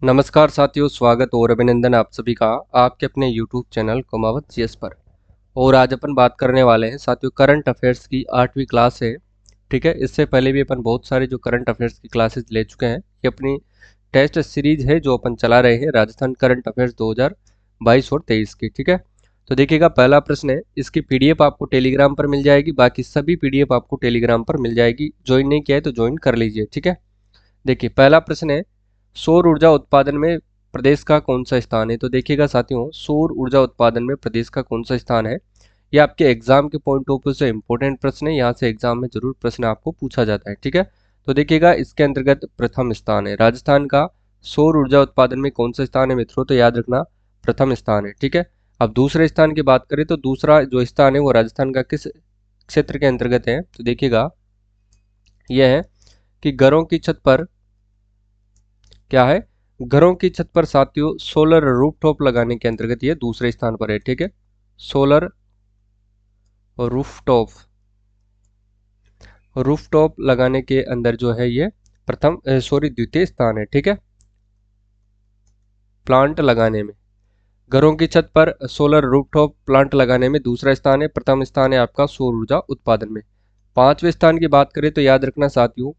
नमस्कार साथियों, स्वागत और अभिनंदन आप सभी का आपके अपने YouTube चैनल कुमावत जीएस पर। और आज अपन बात करने वाले हैं साथियों करंट अफेयर्स की 8वीं क्लास है। ठीक है, इससे पहले भी अपन बहुत सारे जो करंट अफेयर्स की क्लासेस ले चुके हैं। ये अपनी टेस्ट सीरीज है जो अपन चला रहे हैं राजस्थान करंट अफेयर्स 2022 और 23 की। ठीक है, तो देखिएगा पहला प्रश्न है, इसकी पीडीएफ आपको टेलीग्राम पर मिल जाएगी। बाकी सभी पीडीएफ आपको टेलीग्राम पर मिल जाएगी। ज्वाइन नहीं किया है तो ज्वाइन कर लीजिए। ठीक है, देखिए पहला प्रश्न है, सौर ऊर्जा उत्पादन में प्रदेश का कौन सा स्थान है। तो देखिएगा साथियों, सौर ऊर्जा उत्पादन में प्रदेश का कौन सा स्थान है, ये आपके एग्जाम के पॉइंट ऑफ व्यू से इंपॉर्टेंट प्रश्न है। यहाँ से एग्जाम में जरूर प्रश्न आपको पूछा जाता है। ठीक है, तो देखिएगा इसके अंतर्गत प्रथम स्थान है राजस्थान का। सौर ऊर्जा उत्पादन में कौन सा स्थान है मित्रों, तो याद रखना प्रथम स्थान है। ठीक है, अब दूसरे स्थान की बात करें तो दूसरा जो स्थान है वो राजस्थान का किस क्षेत्र के अंतर्गत है। तो देखिएगा यह है कि घरों की छत पर क्या है, घरों की छत पर साथियों सोलर रूफटॉप लगाने के अंतर्गत ये दूसरे स्थान पर है। ठीक है, सोलर रूफटॉप रूफटॉप लगाने के अंदर जो है ये द्वितीय स्थान है। ठीक है, प्लांट लगाने में घरों की छत पर सोलर रूफटॉप प्लांट लगाने में दूसरा स्थान है। प्रथम स्थान है आपका सौर ऊर्जा उत्पादन में। पांचवें स्थान की बात करें तो याद रखना साथियों,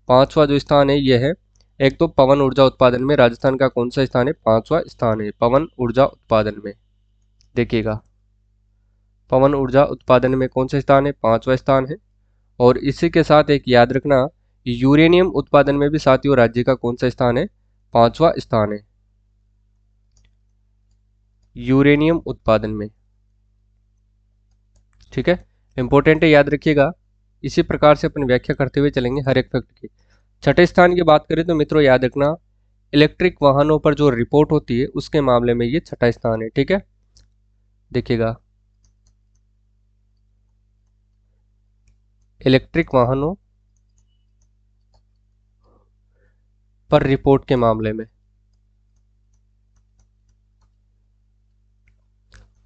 पांचवा जो स्थान है यह है, एक तो पवन ऊर्जा उत्पादन में राजस्थान का कौन सा स्थान है, पांचवा स्थान है पवन ऊर्जा उत्पादन में। देखिएगा पवन ऊर्जा उत्पादन में कौन सा स्थान है, पांचवा स्थान है। और इसी के साथ एक याद रखना, यूरेनियम उत्पादन में भी साथियों राज्य का कौन सा स्थान है, पांचवा स्थान है यूरेनियम उत्पादन में। ठीक है, इंपॉर्टेंट है, याद रखिएगा। इसी प्रकार से अपन व्याख्या करते हुए चलेंगे हर एक फैक्ट की। छठे स्थान की बात करें तो मित्रों याद रखना, इलेक्ट्रिक वाहनों पर जो रिपोर्ट होती है उसके मामले में ये छठा स्थान है। ठीक है, देखिएगा इलेक्ट्रिक वाहनों पर रिपोर्ट के मामले में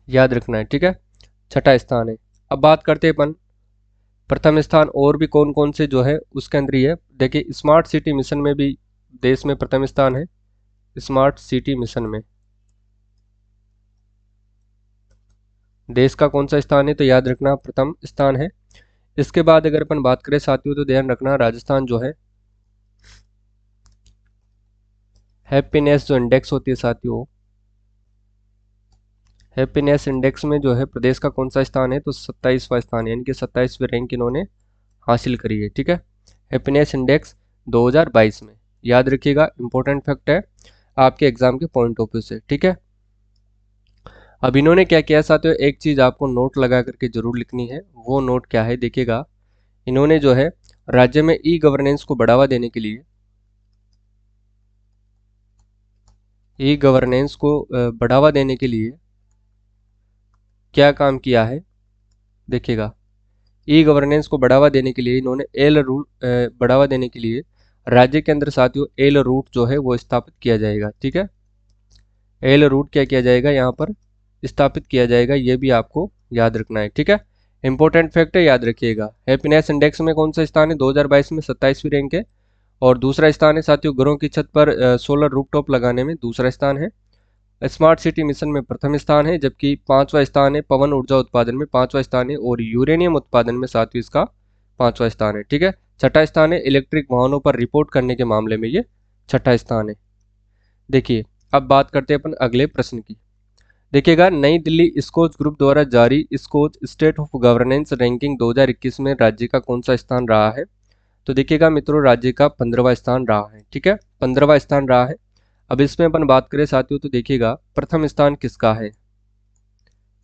याद रखना है। ठीक है, छठा स्थान है। अब बात करते हैं अपन प्रथम स्थान और भी कौन कौन से जो है उसके अंदर ही है। देखिए स्मार्ट सिटी मिशन में भी देश में प्रथम स्थान है। स्मार्ट सिटी मिशन में देश का कौन सा स्थान है, तो याद रखना प्रथम स्थान है। इसके बाद अगर अपन बात करें साथियों तो ध्यान रखना राजस्थान जो है हैप्पीनेस जो इंडेक्स होती है साथियों, हैप्पीनेस इंडेक्स में जो है प्रदेश का कौन सा स्थान है, तो 27वां स्थान है, यानी कि 27वीं रैंक इन्होंने हासिल करी है। ठीक है, हैप्पीनेस इंडेक्स 2022 में। याद रखिएगा, इंपॉर्टेंट फैक्ट है आपके एग्जाम के पॉइंट ऑफ व्यू से। ठीक है, अब इन्होंने क्या किया साथियों, एक चीज आपको नोट लगा करके जरूर लिखनी है। वो नोट क्या है, देखिएगा इन्होंने जो है राज्य में ई गवर्नेंस को बढ़ावा देने के लिए, ई गवर्नेंस को बढ़ावा देने के लिए क्या काम किया है। देखिएगा ई गवर्नेंस को बढ़ावा देने के लिए इन्होंने एल रूट बढ़ावा देने के लिए राज्य के अंदर साथियों एल रूट जो है वो स्थापित किया जाएगा। ठीक है, एल रूट क्या किया जाएगा, यहाँ पर स्थापित किया जाएगा, ये भी आपको याद रखना है। ठीक है, इंपॉर्टेंट फैक्ट है, याद रखिएगा। हैप्पीनेस इंडेक्स में कौन सा स्थान है, 2022 में 27वीं रैंक है। और दूसरा स्थान है साथियों घरों की छत पर सोलर रूफटॉप लगाने में दूसरा स्थान है। स्मार्ट सिटी मिशन में प्रथम स्थान है, जबकि पांचवा स्थान है पवन ऊर्जा उत्पादन में, पांचवा स्थान है। और यूरेनियम उत्पादन में साथियों इसका पांचवा स्थान है। ठीक है, छठा स्थान है इलेक्ट्रिक वाहनों पर रिपोर्ट करने के मामले में, ये छठा स्थान है। देखिए अब बात करते हैं अपन अगले प्रश्न की। देखिएगा नई दिल्ली स्कोच ग्रुप द्वारा जारी Skoch state of governance ranking 2021 में राज्य का कौन सा स्थान रहा है। तो देखिएगा मित्रों राज्य का 15वां स्थान रहा है। ठीक है, 15वां स्थान रहा है। अब इसमें अपन बात करें साथियों तो देखिएगा प्रथम स्थान किसका है।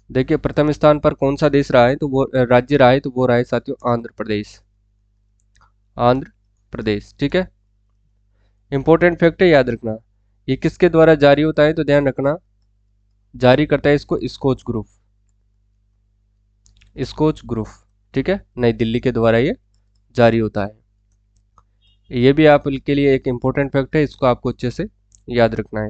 देखिए प्रथम स्थान पर कौन सा देश रहा है, तो वो राज्य रहा है, तो वो रहा है साथियों आंध्र प्रदेश, आंध्र प्रदेश। ठीक है, इंपॉर्टेंट फैक्ट है, याद रखना। ये किसके द्वारा जारी होता है, तो ध्यान रखना जारी करता है इसको स्कोच ग्रुप, स्कोच ग्रुप। ठीक है, नई दिल्ली के द्वारा ये जारी होता है। ये भी आपके लिए एक इंपॉर्टेंट फैक्ट है, इसको आपको अच्छे से याद रखना है।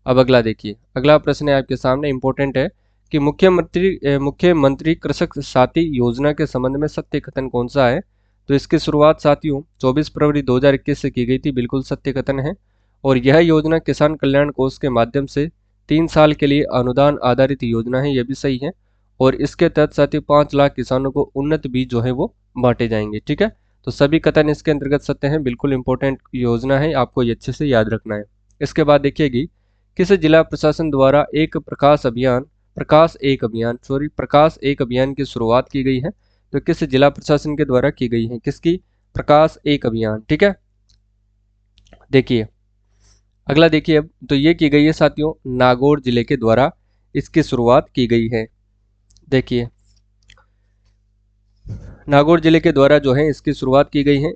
अब अगला देखिए, अगला प्रश्न है आपके सामने, इंपॉर्टेंट है कि मुख्यमंत्री कृषक साथी योजना के संबंध में सत्य कथन कौन सा है। तो इसकी शुरुआत साथियों 24 फरवरी 2021 से की गई थी, बिल्कुल सत्य कथन है। और यह योजना किसान कल्याण कोष के माध्यम से 3 साल के लिए अनुदान आधारित योजना है, यह भी सही है। और इसके तहत साथ ही 5 लाख किसानों को उन्नत बीज जो है वो बांटे जाएंगे। ठीक है, तो सभी कथन इसके अंतर्गत सत्य हैं, बिल्कुल इंपॉर्टेंट योजना है, आपको ये अच्छे से याद रखना है। इसके बाद देखिएगी, किस जिला प्रशासन द्वारा प्रकाश एक अभियान की शुरुआत की गई है। तो किस जिला प्रशासन के द्वारा की गई है, किसकी, प्रकाश एक अभियान। ठीक है, देखिए अगला देखिए अब, तो ये की गई है साथियों नागौर जिले के द्वारा इसकी शुरुआत की गई है। देखिए नागौर जिले के द्वारा जो है इसकी शुरुआत की गई है।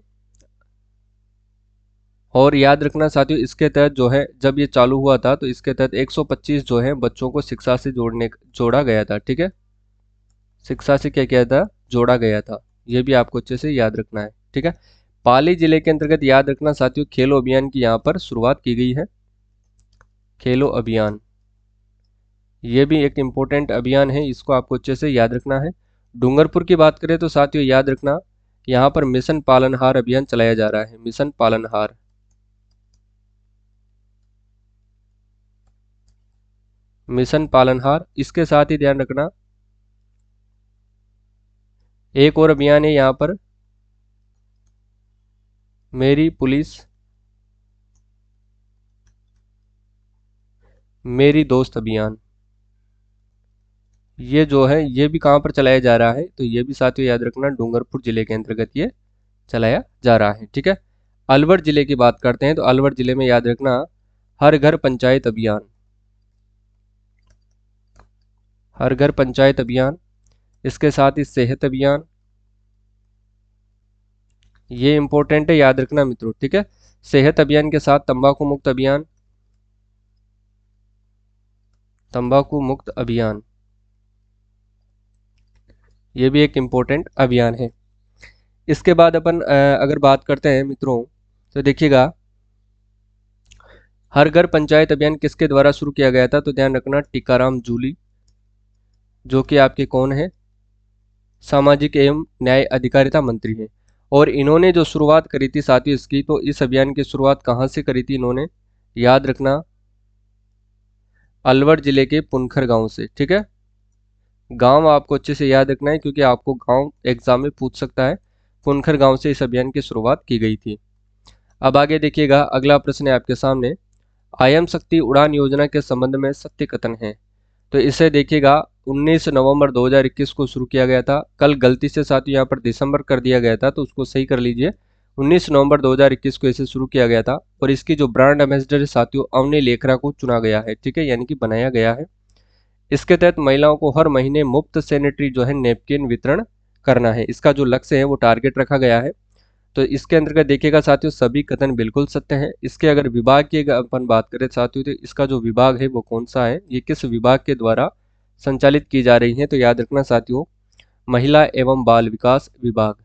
और याद रखना साथियों, इसके तहत जो है जब ये चालू हुआ था तो इसके तहत 125 जो है बच्चों को शिक्षा से जोड़ा गया था। ठीक है, शिक्षा से क्या किया था, जोड़ा गया था, ये भी आपको अच्छे से याद रखना है। ठीक है, पाली जिले के अंतर्गत याद रखना साथियों खेलो अभियान की यहाँ पर शुरुआत की गई है। खेलो अभियान, ये भी एक इम्पोर्टेंट अभियान है, इसको आपको अच्छे से याद रखना है। डूंगरपुर की बात करें तो साथियों याद रखना यहाँ पर मिशन पालनहार अभियान चलाया जा रहा है। मिशन पालनहार, मिशन पालनहार। इसके साथ ही ध्यान रखना एक और अभियान है यहाँ पर, मेरी पुलिस मेरी दोस्त अभियान। ये जो है ये भी कहाँ पर चलाया जा रहा है, तो ये भी साथियों याद रखना डूंगरपुर जिले के अंतर्गत ये चलाया जा रहा है। ठीक है, अलवर जिले की बात करते हैं तो अलवर जिले में याद रखना हर घर पंचायत अभियान, हर घर पंचायत अभियान। इसके साथ ही सेहत अभियान, ये इंपॉर्टेंट है, याद रखना मित्रों। ठीक है, सेहत अभियान के साथ तंबाकू मुक्त अभियान, तंबाकू मुक्त अभियान, ये भी एक इम्पोर्टेंट अभियान है। इसके बाद अपन अगर बात करते हैं मित्रों तो देखिएगा हर घर पंचायत अभियान किसके द्वारा शुरू किया गया था, तो ध्यान रखना टीकाराम जूली, जो कि आपके कौन है, सामाजिक एवं न्याय अधिकारिता मंत्री हैं। और इन्होंने जो शुरुआत करी थी साथियों इसकी, तो इस अभियान की शुरुआत कहाँ से करी थी इन्होंने, याद रखना अलवर जिले के पुनखर गांव से। ठीक है, गांव आपको अच्छे से याद रखना है क्योंकि आपको गांव एग्जाम में पूछ सकता है। पुनखर गांव से इस अभियान की शुरुआत की गई थी। अब आगे देखिएगा, अगला प्रश्न है आपके सामने, आईएम शक्ति उड़ान योजना के संबंध में सत्य कथन है। तो इसे देखिएगा 19 नवंबर 2021 को शुरू किया गया था। कल गलती से साथियों यहाँ पर दिसंबर कर दिया गया था, तो उसको सही कर लीजिए। 19 नवंबर 2021 को इसे शुरू किया गया था और इसकी जो ब्रांड एम्बेसडर साथियों अवनी लेखरा को चुना गया है। ठीक है, यानी कि बनाया गया है। इसके तहत महिलाओं को हर महीने मुफ्त सैनिटरी जो है नैपकिन वितरण करना है, इसका जो लक्ष्य है वो टारगेट रखा गया है। तो इसके अंतर्गत देखिएगा साथियों सभी कथन बिल्कुल सत्य हैं। इसके अगर विभाग की अपन बात करें साथियों तो इसका जो विभाग है वो कौन सा है, ये किस विभाग के द्वारा संचालित की जा रही है, तो याद रखना साथियों महिला एवं बाल विकास विभाग,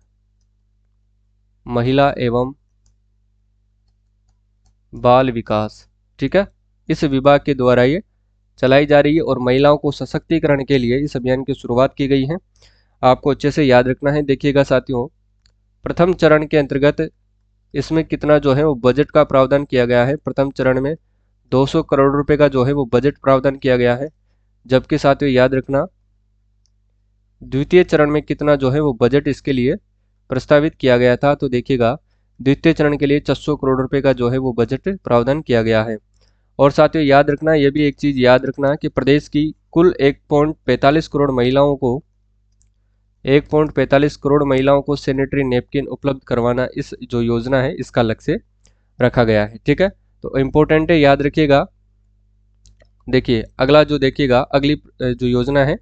महिला एवं बाल विकास। ठीक है, इस विभाग के द्वारा ये चलाई जा रही है और महिलाओं को सशक्तिकरण के लिए इस अभियान की शुरुआत की गई है। आपको अच्छे से याद रखना है। देखिएगा साथियों प्रथम चरण के अंतर्गत इसमें कितना जो है वो बजट का प्रावधान किया गया है। प्रथम चरण में 200 करोड़ रुपए का जो है वो बजट प्रावधान किया गया है, जबकि साथियों याद रखना द्वितीय चरण में कितना जो है वो बजट इसके लिए प्रस्तावित किया गया था। तो देखिएगा द्वितीय चरण के लिए 600 करोड़ रुपए का जो है वो बजट प्रावधान किया गया है। और साथियों याद रखना, यह भी एक चीज याद रखना कि प्रदेश की कुल 1.45 करोड़ महिलाओं को 1.45 करोड़ महिलाओं को सैनिटरी नैपकिन उपलब्ध करवाना इस जो योजना है इसका लक्ष्य रखा गया है। ठीक है, तो इम्पोर्टेंट है, याद रखिएगा। देखिए अगला जो देखिएगा अगली जो योजना है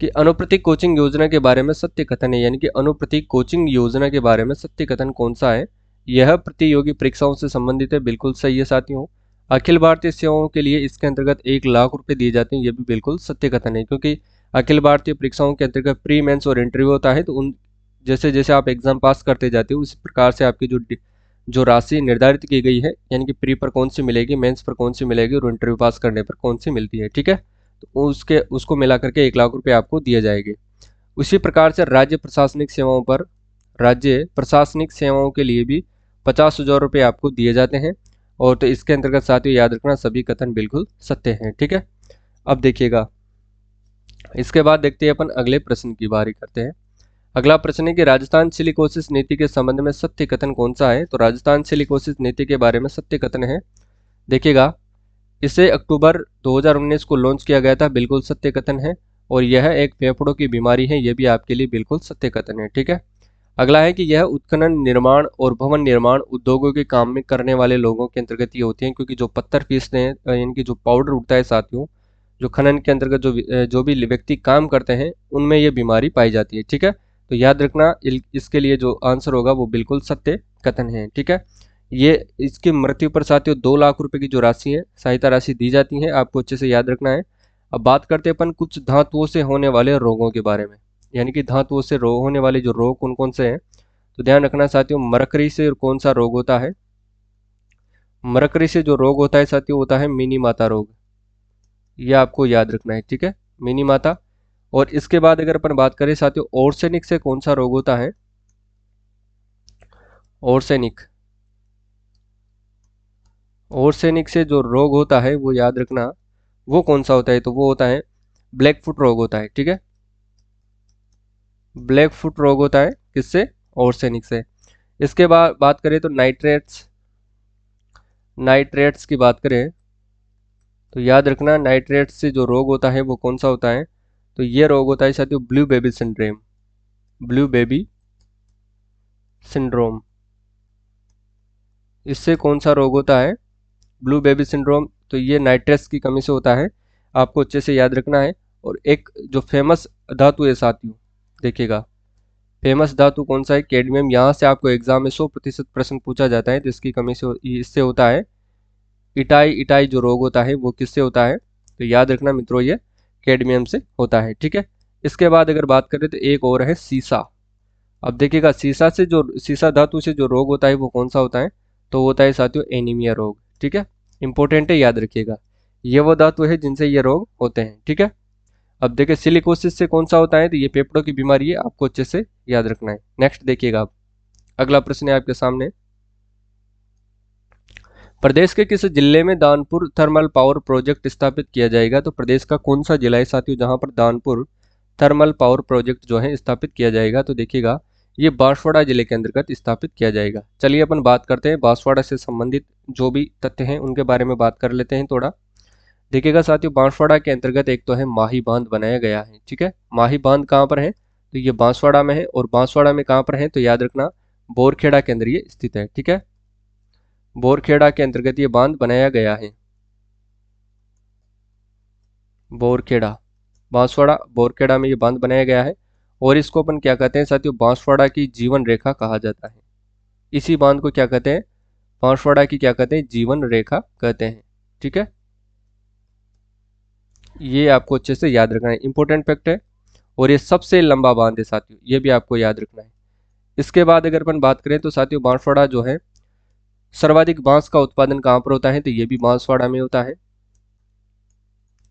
कि अनुप्रतीक कोचिंग योजना के बारे में सत्य कथन है, यानी कि अनुप्रतीक कोचिंग योजना के बारे में सत्य कथन कौन सा है, यह प्रतियोगी परीक्षाओं से संबंधित है, बिल्कुल सही है साथियों। अखिल भारतीय सेवाओं के लिए इसके अंतर्गत 1 लाख रुपए दिए जाते हैं, यह भी बिल्कुल सत्य कथन है, क्योंकि अखिल भारतीय परीक्षाओं के अंतर्गत प्री मेंस और इंटरव्यू होता है, तो उन जैसे जैसे आप एग्जाम पास करते जाते हो उसी प्रकार से आपकी जो राशि निर्धारित की गई है, यानी कि प्री पर कौन सी मिलेगी, मेंस पर कौन सी मिलेगी और इंटरव्यू पास करने पर कौन सी मिलती है। ठीक है, तो उसको मिला करके 1 लाख रुपए आपको दिए जाएंगे। उसी प्रकार से राज्य प्रशासनिक सेवाओं के लिए भी 50,000 रुपये आपको दिए जाते हैं। और तो इसके अंतर्गत साथियों याद रखना सभी कथन बिल्कुल सत्य हैं। ठीक है, अब देखिएगा इसके बाद देखते हैं अपन अगले प्रश्न की बारी करते हैं। अगला प्रश्न है कि राजस्थान सिलिकोसिस नीति के संबंध में सत्य कथन कौन सा है। तो राजस्थान सिलिकोसिस नीति के बारे में सत्य कथन है, देखिएगा इसे अक्टूबर 2019 को लॉन्च किया गया था, बिल्कुल सत्य कथन है। और यह एक फेफड़ों की बीमारी है, यह भी आपके लिए बिल्कुल सत्य कथन है। ठीक है, अगला है कि यह उत्खनन, निर्माण और भवन निर्माण उद्योगों के काम में करने वाले लोगों के अंतर्गत ये होती हैं, क्योंकि जो पत्थर पीसते हैं इनकी जो पाउडर उठता है साथियों, जो खनन के अंतर्गत जो भी व्यक्ति काम करते हैं उनमें ये बीमारी पाई जाती है। ठीक है, तो याद रखना इसके लिए जो आंसर होगा वो बिल्कुल सत्य कथन है। ठीक है, ये इसकी मृत्यु पर साथियों 2 लाख रुपए की जो राशि है, सहायता राशि दी जाती है, आपको अच्छे से याद रखना है। अब बात करते हैं अपन कुछ धातुओं से होने वाले रोगों के बारे में, यानी कि धातुओं से होने वाले जो रोग कौन कौन से हैं। तो ध्यान रखना साथियों, मरकरी से कौन सा रोग होता है। मरकरी से जो रोग होता है साथियों होता है मिनी माता रोग, ये आपको याद रखना है। ठीक है, मिनी माता। और इसके बाद अगर अपन बात करें साथियों ओर्सेनिक से कौन सा रोग होता है। ओर्सेनिक, ओर्सेनिक से जो रोग होता है वो याद रखना वो कौन सा होता है। तो वो होता है ब्लैक फुट रोग होता है। ठीक है, ब्लैक फुट रोग होता है किससे, ओर्सेनिक से। इसके बाद बात करें तो नाइट्रेट्स, नाइट्रेट्स की बात करें तो याद रखना नाइट्रेट्स से जो रोग होता है वो कौन सा होता है। तो ये रोग होता है साथियों blue baby syndrome, blue baby syndrome. इससे कौन सा रोग होता है, ब्लू बेबी सिंड्रोम। तो ये नाइट्रेट्स की कमी से होता है, आपको अच्छे से याद रखना है। और एक जो फेमस धातु है साथियों, देखिएगा फेमस धातु कौन सा है, कैडमियम। यहाँ से आपको एग्जाम में 100% प्रश्न पूछा जाता है, जिसकी कमी से इससे होता है इटाई, इटाई जो रोग होता है वो किससे होता है। तो याद रखना मित्रों ये कैडमियम से होता है। ठीक है, इसके बाद अगर बात करें तो एक और है सीसा। अब देखिएगा सीसा से जो सीसा धातु से जो रोग होता है वो कौन सा होता है। तो होता है साथियों एनीमिया रोग। ठीक है, इंपॉर्टेंट है, याद रखिएगा ये वो धातु है जिनसे ये रोग होते हैं। ठीक है, अब देखिए सिलिकोसिस से कौन सा होता है। तो ये फेफड़ों की बीमारी है, आपको अच्छे से याद रखना है। नेक्स्ट देखिएगा आप, अगला प्रश्न है आपके सामने, प्रदेश के किस जिले में दानपुर थर्मल पावर प्रोजेक्ट स्थापित किया जाएगा। तो प्रदेश का कौन सा जिला है साथियों जहां पर दानपुर थर्मल पावर प्रोजेक्ट जो है स्थापित किया जाएगा। तो देखिएगा ये बांसवाड़ा जिले के अंतर्गत स्थापित किया जाएगा। चलिए अपन बात करते हैं बांसवाड़ा से संबंधित जो भी तथ्य हैं उनके बारे में बात कर लेते हैं थोड़ा। देखिएगा साथियों बांसवाड़ा के अंतर्गत एक तो है माही बांध बनाया गया है। ठीक है, माही बांध कहाँ पर है, तो ये बांसवाड़ा में है। और बांसवाड़ा में कहाँ पर है, तो याद रखना बोरखेड़ा के अंदर ये स्थित है। ठीक है, बोरखेड़ा के अंतर्गत ये बांध बनाया गया है। बोरखेड़ा, बांसवाड़ा बोरखेड़ा में ये बांध बनाया गया है। और इसको अपन क्या कहते हैं साथियों, बांसवाड़ा की जीवन रेखा कहा जाता है। इसी बांध को क्या कहते हैं, बांसवाड़ा की क्या कहते हैं, जीवन रेखा कहते हैं। ठीक है, ये आपको अच्छे से याद रखना है, इंपॉर्टेंट फैक्ट है। और ये सबसे लंबा बांध है साथियों, ये भी आपको याद रखना है। इसके बाद अगर अपन बात करें तो साथियों बांसवाड़ा जो है सर्वाधिक बांस का उत्पादन कहाँ पर होता है। तो ये भी बांसवाड़ा में होता है।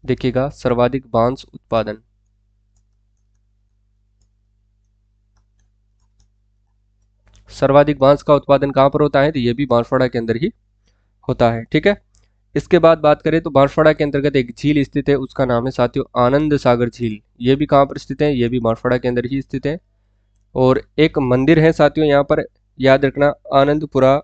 देखिएगा सर्वाधिक बांस उत्पादन, सर्वाधिक बांस का उत्पादन कहाँ पर होता है। तो ये भी बांसवाड़ा के अंदर ही होता है। ठीक है, इसके बाद बात करें तो बांसवाड़ा के अंतर्गत एक झील स्थित है, उसका नाम है साथियों आनंद सागर झील। ये भी कहाँ पर स्थित है, ये भी बांसवाड़ा के अंदर ही स्थित है। और एक मंदिर है साथियों यहाँ पर, याद रखना आनंदपुरा,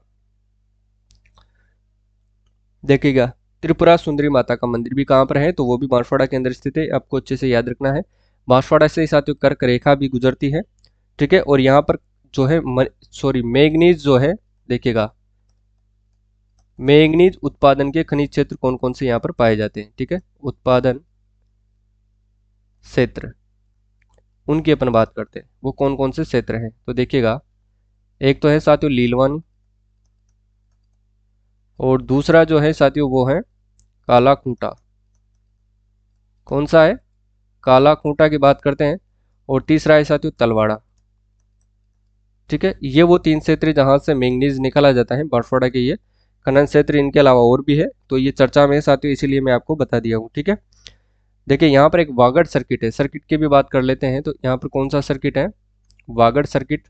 देखिएगा त्रिपुरा सुंदरी माता का मंदिर भी कहाँ पर है, तो वो भी बांसवाड़ा के अंदर स्थित है, आपको अच्छे से याद रखना है। बांसवाड़ा से साथियों कर्क रेखा भी गुजरती है। ठीक है, और यहाँ पर जो है सॉरी मैग्नीज जो है, देखिएगा मैग्नीज उत्पादन के खनिज क्षेत्र कौन कौन से यहाँ पर पाए जाते हैं। ठीक है, उत्पादन क्षेत्र उनकी अपन बात करते हैं, वो कौन कौन से क्षेत्र हैं। तो देखिएगा एक तो है साथियों लीलवानी, और दूसरा जो है साथियों वो है काला खूंटा। कौन सा है, काला खूंटा की बात करते हैं। और तीसरा है साथियों तलवाड़ा। ठीक है, ये वो 3 क्षेत्र जहां से मैंगनीज निकाला जाता है बांसवाड़ा के ये खनन क्षेत्र। इनके अलावा और भी है, तो ये चर्चा में है साथियों, इसीलिए मैं आपको बता दिया हूँ। ठीक है, देखिए यहाँ पर एक वागड़ सर्किट है, सर्किट की भी बात कर लेते हैं। तो यहाँ पर कौन सा सर्किट है, वागड़ सर्किट,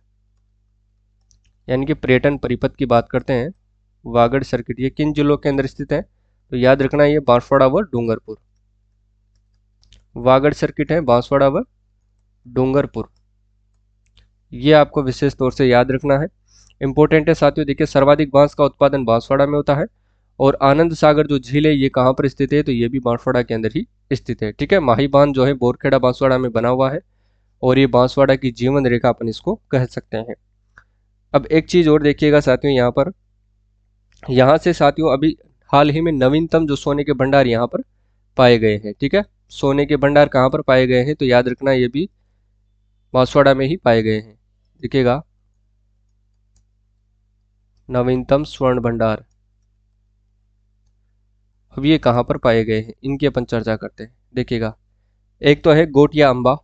यानी कि पर्यटन परिपथ की बात करते हैं। वागड़ सर्किट, ये किन जिलों के अंदर स्थित है? तो याद रखना ये बांसवाड़ा व डूंगरपुर। वागड़ सर्किट है बांसवाड़ा व डूंगरपुर, ये आपको विशेष तौर से याद रखना है, इंपॉर्टेंट है साथियों। देखिए सर्वाधिक बांस का उत्पादन बांसवाड़ा में होता है, और आनंद सागर जो झील है ये कहाँ पर स्थित है? तो ये भी बांसवाड़ा के अंदर ही स्थित है। ठीक है, माही बांध जो है बोरखेड़ा बांसवाड़ा में बना हुआ है, और ये बांसवाड़ा की जीवन रेखा अपन इसको कह सकते हैं। अब एक चीज और देखिएगा साथियों, यहाँ पर, यहाँ से साथियों अभी हाल ही में नवीनतम जो सोने के भंडार यहाँ पर पाए गए हैं। ठीक है, सोने के भंडार कहाँ पर पाए गए हैं? तो याद रखना ये भी बांसवाड़ा में ही पाए गए हैं। देखिएगा नवीनतम स्वर्ण भंडार, अब ये कहाँ पर पाए गए हैं इनकी अपन चर्चा करते हैं। देखिएगा एक तो है घोटिया अंबा,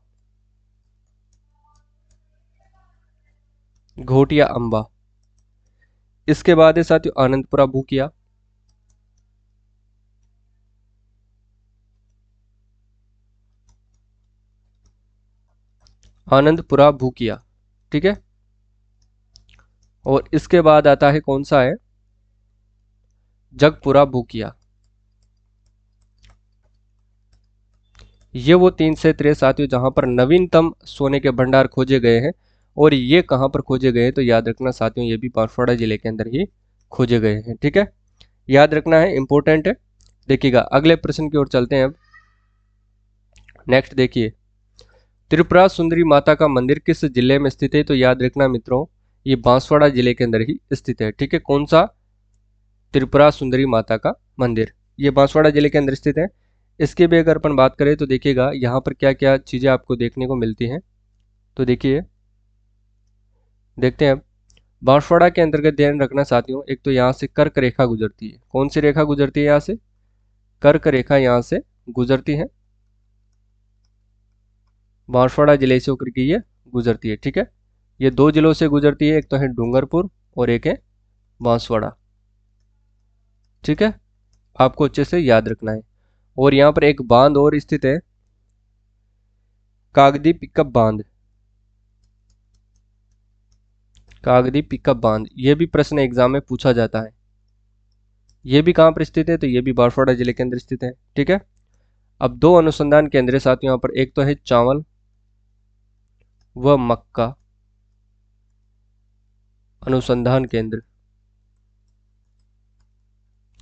घोटिया अंबा, इसके बाद है साथियों आनंदपुरा भूकिया, आनंदपुरा भूकिया। ठीक है, और इसके बाद आता है कौन सा है? जगपुरा भूकिया। ये वो 3 क्षेत्र है साथियों जहां पर नवीनतम सोने के भंडार खोजे गए हैं, और ये कहां पर खोजे गए हैं? तो याद रखना साथियों ये भी बांसवाड़ा जिले के अंदर ही खोजे गए हैं। ठीक है, याद रखना है, इंपॉर्टेंट है। देखिएगा अगले प्रश्न की ओर चलते हैं अब। नेक्स्ट देखिए, त्रिपुरा सुंदरी माता का मंदिर किस जिले में स्थित है? तो याद रखना मित्रों ये बांसवाड़ा जिले के अंदर ही स्थित है। ठीक है, कौन सा? त्रिपुरा सुंदरी माता का मंदिर, ये बांसवाड़ा जिले के अंदर स्थित है। इसकी भी अगर अपन बात करें तो देखिएगा यहाँ पर क्या क्या चीजें आपको देखने को मिलती हैं। तो देखिए देखते हैं अब, बांसवाड़ा के अंतर्गत ध्यान रखना साथियों, एक तो यहाँ से कर्क रेखा गुजरती है। कौन सी रेखा गुजरती है? यहाँ से कर्क रेखा यहाँ से गुजरती है, बांसवाड़ा जिले से होकर के ये गुजरती है। ठीक है, ये दो जिलों से गुजरती है, एक तो है डूंगरपुर और एक है बांसवाड़ा। ठीक है, आपको अच्छे से याद रखना है। और यहाँ पर एक बांध और स्थित है, कागदी पिकअप बांध, कागदी पिकअप बांध, ये भी प्रश्न एग्जाम में पूछा जाता है। ये भी कहाँ पर स्थित है? तो ये भी बांसवाड़ा जिले के अंदर स्थित है। ठीक है, अब दो अनुसंधान केंद्र है साथियों यहाँ पर, एक तो है चावल व मक्का अनुसंधान केंद्र,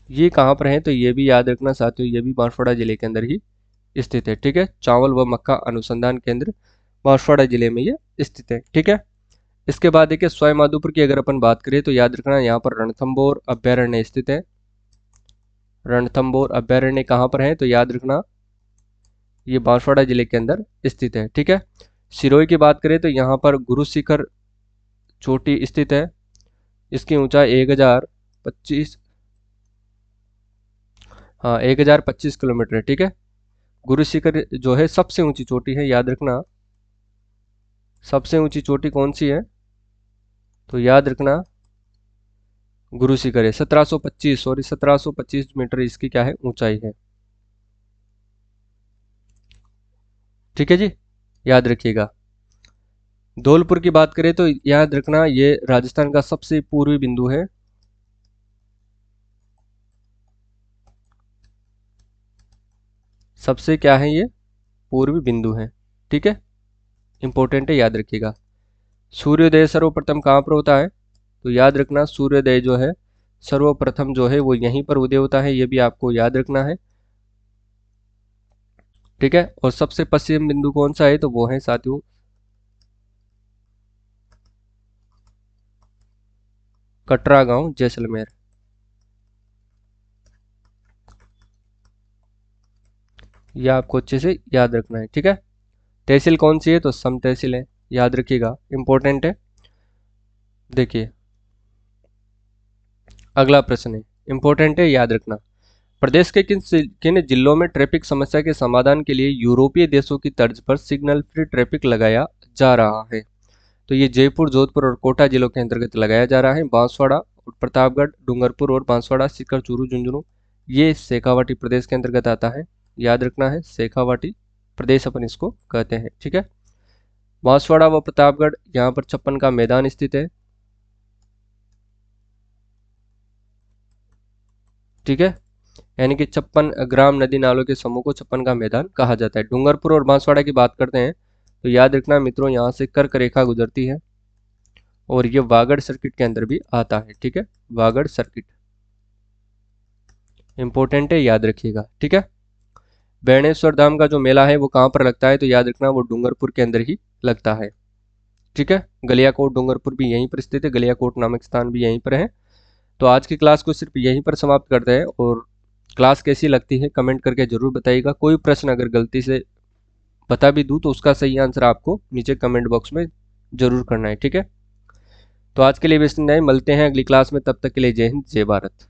ये कहाँ पर है? तो ये भी याद रखना साथियों ये भी बांसवाड़ा जिले के अंदर ही स्थित है। ठीक है, चावल व मक्का अनुसंधान केंद्र बांसवाड़ा जिले में ये स्थित है। ठीक है, इसके बाद देखिए सवाई माधोपुर की अगर अपन बात करें तो याद रखना यहाँ पर रणथंभौर अभ्यारण्य स्थित है। रणथंभौर अभ्यारण्य कहाँ पर है? तो याद रखना ये बांसवाड़ा जिले के अंदर स्थित है। ठीक है, सिरोही की बात करें तो यहाँ पर गुरु शिखर चोटी स्थित है, इसकी ऊंचाई 1025, हाँ 1025 किलोमीटर है। ठीक है, गुरु शिखर जो है सबसे ऊंची चोटी है, याद रखना सबसे ऊंची चोटी कौन सी है? तो याद रखना गुरु शिखर है, 1725, सॉरी 1725 मीटर इसकी क्या है? ऊंचाई है। ठीक है जी, याद रखिएगा। धौलपुर की बात करें तो याद रखना ये राजस्थान का सबसे पूर्वी बिंदु है, सबसे क्या है ये? पूर्वी बिंदु है। ठीक है, इंपॉर्टेंट है, याद रखिएगा। सूर्योदय सर्वप्रथम कहाँ पर होता है? तो याद रखना सूर्योदय जो है सर्वप्रथम जो है वो यहीं पर उदय होता है, ये भी आपको याद रखना है। ठीक है, और सबसे पश्चिम बिंदु कौन सा है? तो वो है साथियों कटरा गांव जैसलमेर, ये आपको अच्छे से याद रखना है। ठीक है, तहसील कौन सी है? तो सम तहसील है, याद रखिएगा, इंपॉर्टेंट है। देखिए अगला प्रश्न है, इंपॉर्टेंट है, याद रखना, प्रदेश के किन जिलों में ट्रैफिक समस्या के समाधान के लिए यूरोपीय देशों की तर्ज पर सिग्नल फ्री ट्रैफिक लगाया जा रहा है? तो ये जयपुर, जोधपुर और कोटा जिलों के अंतर्गत लगाया जा रहा है। बांसवाड़ा और प्रतापगढ़, डूंगरपुर और बांसवाड़ा, सीकर, चूरू, झुंझुनू, ये शेखावाटी प्रदेश के अंतर्गत आता है, याद रखना है शेखावाटी प्रदेश अपन इसको कहते हैं। ठीक है, बांसवाड़ा व प्रतापगढ़ यहाँ पर 56 का मैदान स्थित है, ठीक है, यानी कि 56 ग्राम नदी नालों के समूह को 56 का मैदान कहा जाता है। डूंगरपुर और बांसवाड़ा की बात करते हैं तो याद रखना मित्रों, यहाँ से कर्क रेखा गुजरती है और ये वागड़ सर्किट के अंदर भी आता है। ठीक है, वागड़ सर्किट इंपॉर्टेंट है, याद रखिएगा। ठीक है, बेणेश्वर धाम का जो मेला है वो कहाँ पर लगता है, तो याद रखना वो डूंगरपुर के अंदर ही लगता है। ठीक है, गलियाकोट डूंगरपुर भी यहीं पर स्थित है, गलियाकोट नामक स्थान भी यहीं पर है। तो आज की क्लास को सिर्फ यहीं पर समाप्त करते हैं, और क्लास कैसी लगती है कमेंट करके जरूर बताइएगा। कोई प्रश्न अगर गलती से बता भी दूँ तो उसका सही आंसर आपको नीचे कमेंट बॉक्स में जरूर करना है। ठीक है, तो आज के लिए बस इतना ही, मिलते हैं अगली क्लास में, तब तक के लिए जय हिंद जय भारत।